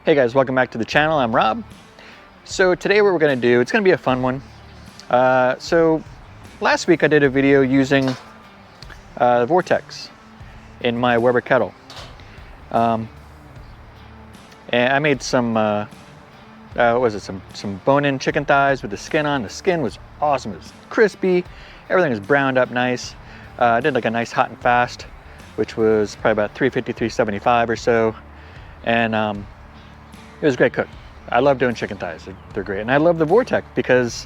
Hey guys, welcome back to the channel. I'm Rob. So today what we're going to do, it's going to be a fun one. So last week I did a video using the Vortex in my Weber kettle. And I made some, what was it, some bone-in chicken thighs with the skin on. The skin was awesome. It was crispy. Everything was browned up nice. I did like a nice hot and fast, which was probably about 350, 375 or so. And it was a great cook. I love doing chicken thighs. They're great. And I love the Vortex because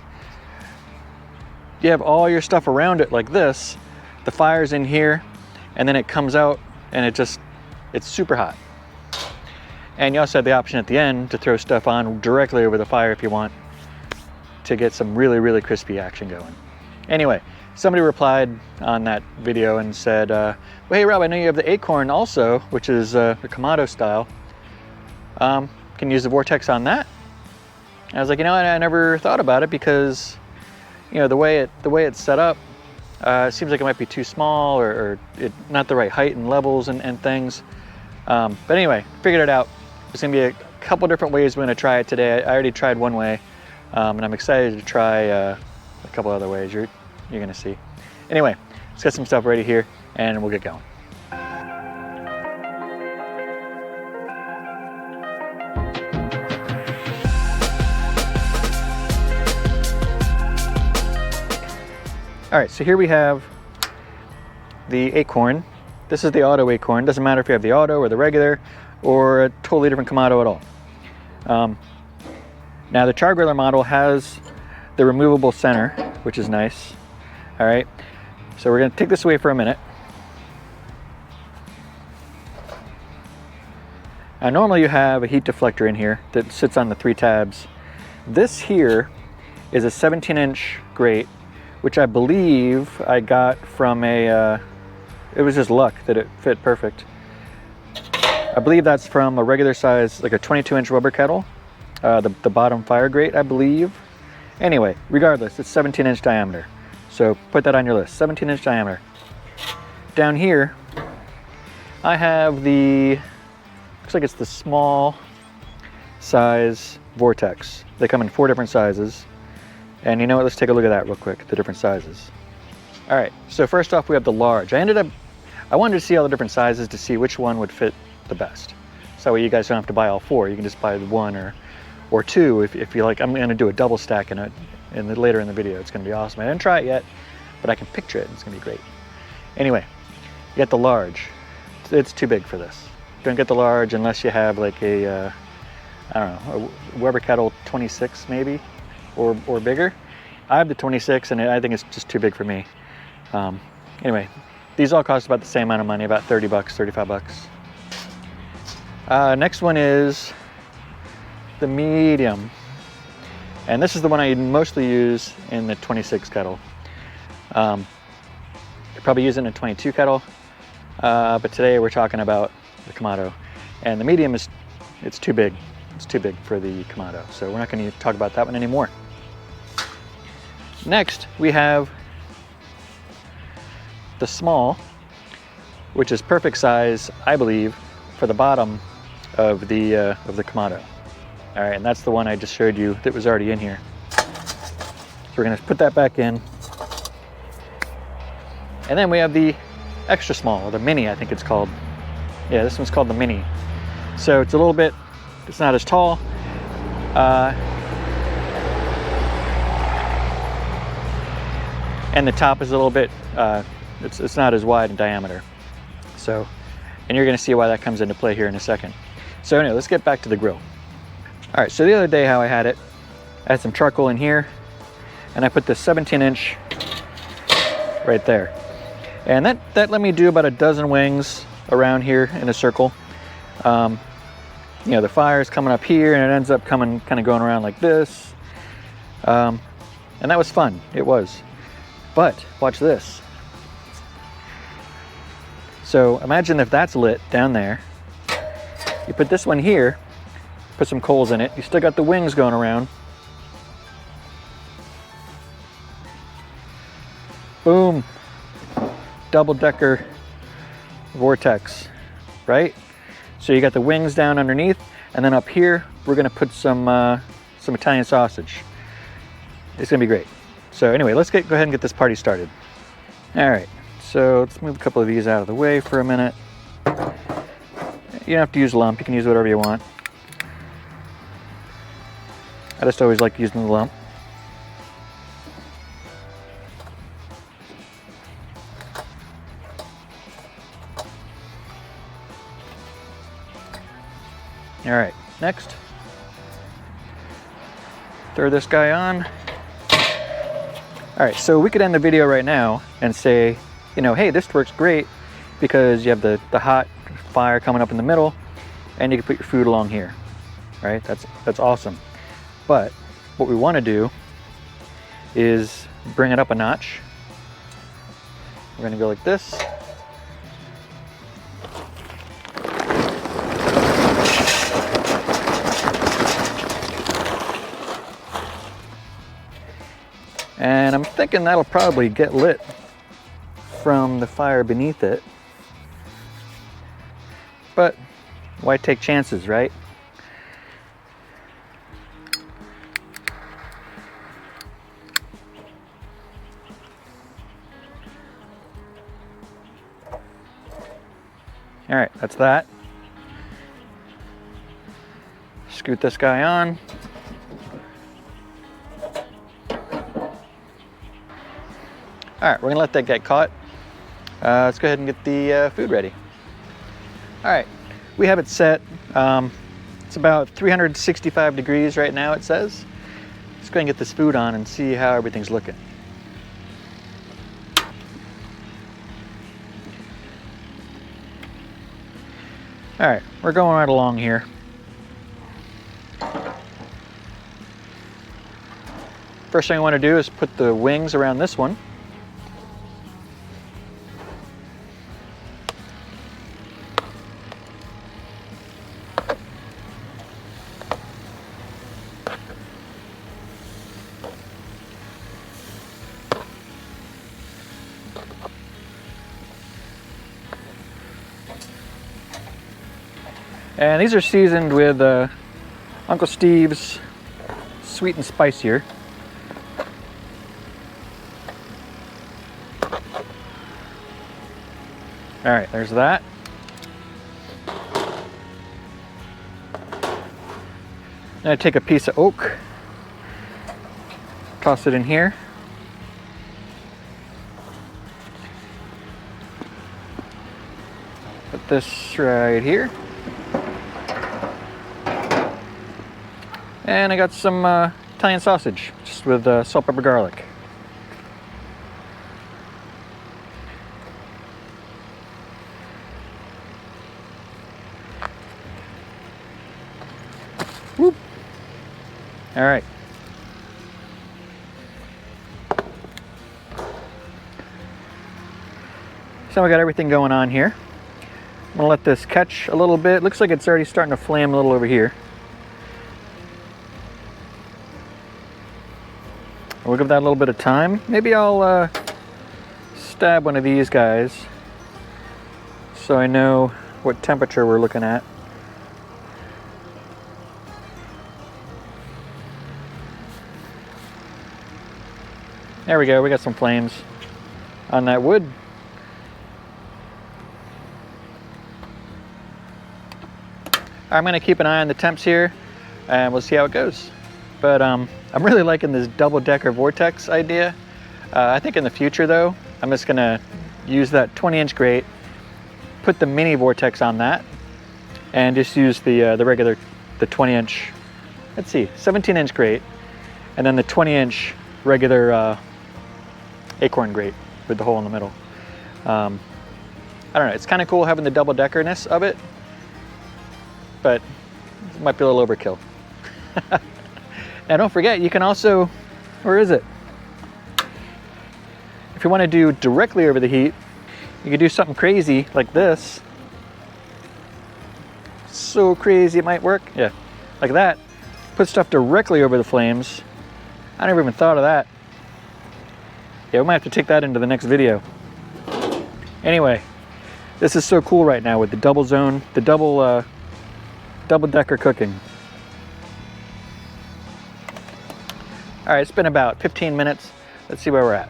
you have all your stuff around it like this. The fire's in here, and then it comes out, and it's super hot. And you also have the option at the end to throw stuff on directly over the fire if you want to get some really, really crispy action going. Anyway, somebody replied on that video and said, well, hey Rob, I know you have the Akorn also, which is the Kamado style. Can you use the Vortex on that? And I was like, you know what, I never thought about it because, you know, the way it's set up, it seems like it might be too small or not the right height and levels and things. But anyway, figured it out. There's gonna be a couple different ways we're gonna try it today. I already tried one way, and I'm excited to try a couple other ways. You're gonna see. Anyway, let's get some stuff ready here and we'll get going. All right, so here we have the Akorn. This is the auto Akorn. Doesn't matter if you have the auto or the regular or a totally different Kamado at all. Now the char griller model has the removable center, which is nice. All right, so we're gonna take this away for a minute. Now normally you have a heat deflector in here that sits on the 3 tabs. This here is a 17-inch grate, which I believe I got from it was just luck that it fit perfect. I believe that's from a regular size, like a 22-inch Weber kettle, the bottom fire grate, I believe. Anyway, regardless, it's 17-inch diameter. So put that on your list, 17-inch diameter. Down here, I have looks like it's the small size Vortex. They come in 4 different sizes. And you know what, let's take a look at that real quick, the different sizes. All right, so first off we have the large. I wanted to see all the different sizes to see which one would fit the best. So that way you guys don't have to buy all 4. You can just buy the 1 or 2 if you like. I'm gonna do a double stack later in the video. It's gonna be awesome. I didn't try it yet, but I can picture it. It's gonna be great. Anyway, you get the large. It's too big for this. Don't get the large unless you have like I don't know, a Weber kettle 26 maybe, or bigger. I have the 26 and I think it's just too big for me. Anyway, these all cost about the same amount of money, about 30 bucks, 35 bucks. Next one is the medium. And this is the one I mostly use in the 26 kettle. I probably use it in a 22 kettle, but today we're talking about the Kamado. And the medium it's too big. It's too big for the Kamado, so we're not going to talk about that one anymore. Next, we have the small, which is perfect size, I believe, for the bottom of the Kamado. All right, and that's the one I just showed you that was already in here. So we're going to put that back in. And then we have the extra small, or the mini, I think it's called. Yeah, this one's called the mini. So it's a little bit, it's not as tall. And the top is a little bit, it's not as wide in diameter. So, and you're gonna see why that comes into play here in a second. So anyway, let's get back to the grill. All right, so the other day how I had it, I had some charcoal in here, and I put this 17-inch right there. And that let me do about a dozen wings around here in a circle. You know, the fire's coming up here and it ends up kind of going around like this. And that was fun, it was. But watch this. So imagine if that's lit down there. You put this one here, put some coals in it. You still got the wings going around. Boom. Double-decker Vortex, right? So you got the wings down underneath. And then up here, we're gonna put some Italian sausage. It's gonna be great. So anyway, let's go ahead and get this party started. All right, so let's move a couple of these out of the way for a minute. You don't have to use a lump, you can use whatever you want. I just always like using the lump. All right, next, throw this guy on. All right, so we could end the video right now and say, you know, hey, this works great because you have the hot fire coming up in the middle and you can put your food along here, right? That's awesome. But what we want to do is bring it up a notch. We're gonna go like this. And I'm thinking that'll probably get lit from the fire beneath it. But why take chances, right? All right, that's that. Scoot this guy on. All right, we're gonna let that get caught. Let's go ahead and get the food ready. All right, we have it set. It's about 365 degrees right now, it says. Let's go ahead and get this food on and see how everything's looking. All right, we're going right along here. First thing I want to do is put the wings around this one. And these are seasoned with Uncle Steve's sweet and spicier. All right, there's that. Then I take a piece of oak, toss it in here. Put this right here. And I got some Italian sausage, just with salt, pepper, garlic. Whoop. All right. So we got everything going on here. I'm gonna let this catch a little bit. Looks like it's already starting to flame a little over here. We'll give that a little bit of time. Maybe I'll stab one of these guys so I know what temperature we're looking at. There we go, we got some flames on that wood. I'm gonna keep an eye on the temps here and we'll see how it goes. But I'm really liking this double-decker Vortex idea. I think in the future though, I'm just gonna use that 20-inch grate, put the mini Vortex on that, and just use the regular, the 20-inch, let's see, 17-inch grate, and then the 20-inch regular Akorn grate with the hole in the middle. I don't know, it's kind of cool having the double-deckerness of it, but it might be a little overkill. Now don't forget, you can also, where is it? If you want to do directly over the heat, you can do something crazy like this. So crazy it might work. Yeah, like that. Put stuff directly over the flames. I never even thought of that. Yeah, we might have to take that into the next video. Anyway, this is so cool right now with the double zone, the double double-decker cooking. All right, it's been about 15 minutes. Let's see where we're at.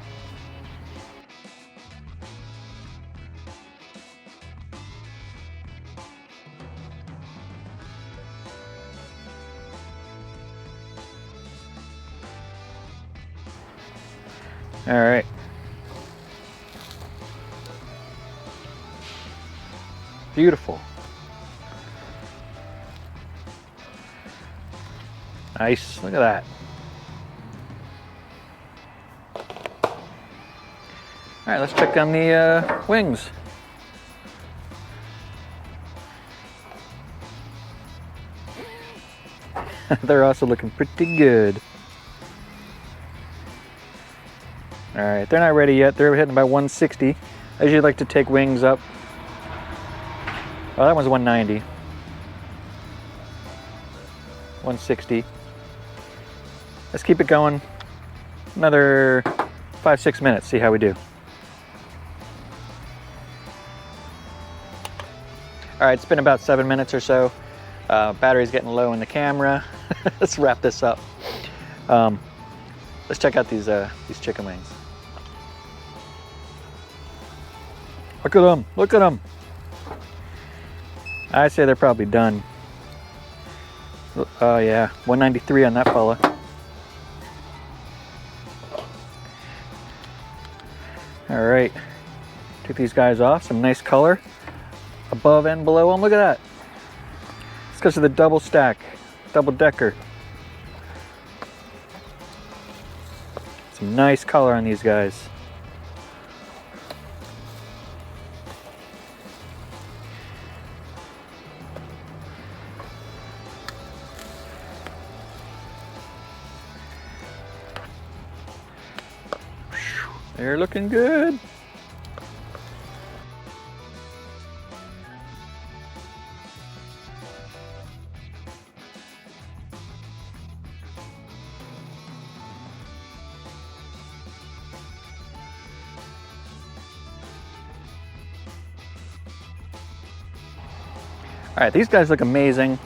All right. Beautiful. Nice, look at that. All right, let's check on the wings. They're also looking pretty good. All right, they're not ready yet. They're hitting about 160. I usually like to take wings up. Oh, that one's 190. 160. Let's keep it going. Another 5-6 minutes, see how we do. All right, it's been about 7 minutes or so. Battery's getting low in the camera. Let's wrap this up. Let's check out these chicken wings. Look at them, look at them. I say they're probably done. Oh yeah, 193 on that fella. All right, took these guys off, some nice color above and below them. Look at that. It's because of the double stack, double decker. Some nice color on these guys. They're looking good. All right, these guys look amazing.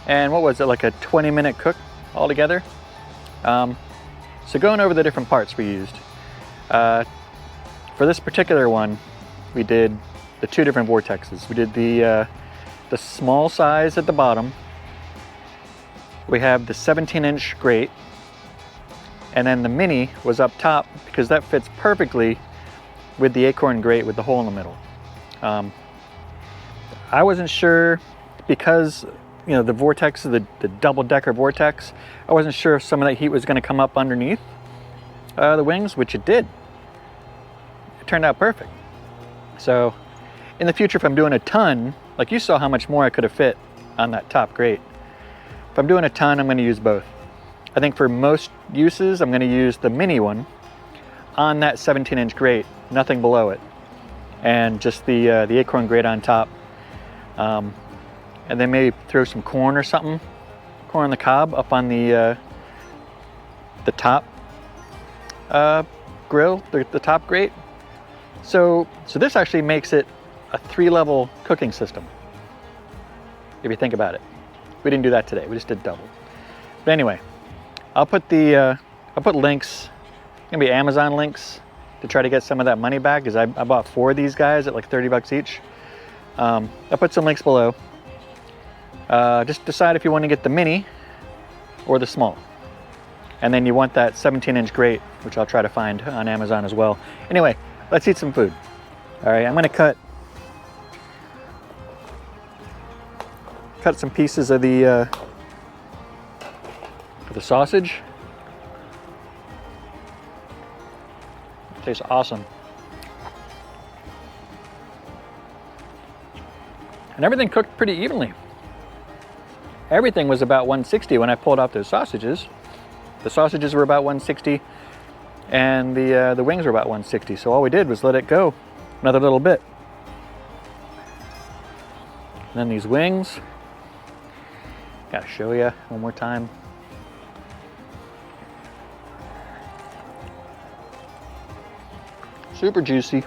And what was it, like a 20-minute cook altogether? So going over the different parts we used. For this particular one, we did the 2 different vortexes. We did the small size at the bottom. We have the 17-inch grate, and then the mini was up top because that fits perfectly with the Akorn grate with the hole in the middle. I wasn't sure because the Vortex, the double-decker Vortex, I wasn't sure if some of that heat was going to come up underneath the wings, which it did. It turned out perfect. So in the future, if I'm doing a ton, like you saw how much more I could have fit on that top grate. If I'm doing a ton, I'm going to use both. I think for most uses, I'm going to use the mini one on that 17-inch grate, nothing below it, and just the Akorn grate on top. And then maybe throw some corn or something, corn on the cob up on the top grill, the top grate. So this actually makes it a 3-level cooking system, if you think about it. We didn't do that today, we just did double. But anyway, I'll put links, gonna be Amazon links, to try to get some of that money back, because I bought 4 of these guys at like 30 bucks each. I'll put some links below. Just decide if you want to get the mini or the small. And then you want that 17-inch grate, which I'll try to find on Amazon as well. Anyway, let's eat some food. All right, I'm gonna cut some pieces of the sausage. It tastes awesome. And everything cooked pretty evenly. Everything was about 160 when I pulled out those sausages. The sausages were about 160, and the wings were about 160. So all we did was let it go another little bit. And then these wings, gotta show you one more time. Super juicy.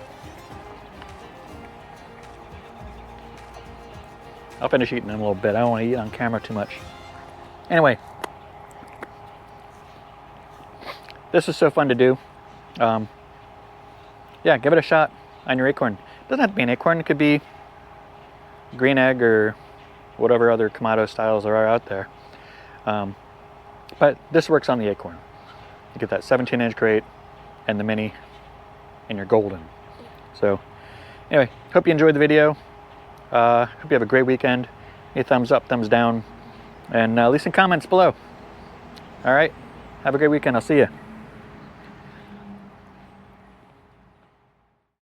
I'll finish eating in a little bit. I don't want to eat on camera too much. Anyway, this is so fun to do. Yeah, give it a shot on your Akorn. It doesn't have to be an Akorn. It could be green egg or whatever other Kamado styles there are out there. But this works on the Akorn. You get that 17-inch crate and the mini, and you're golden. So anyway, hope you enjoyed the video. Hope you have a great weekend. Give me a thumbs up, thumbs down, and leave some comments below. All right, have a great weekend. I'll see you.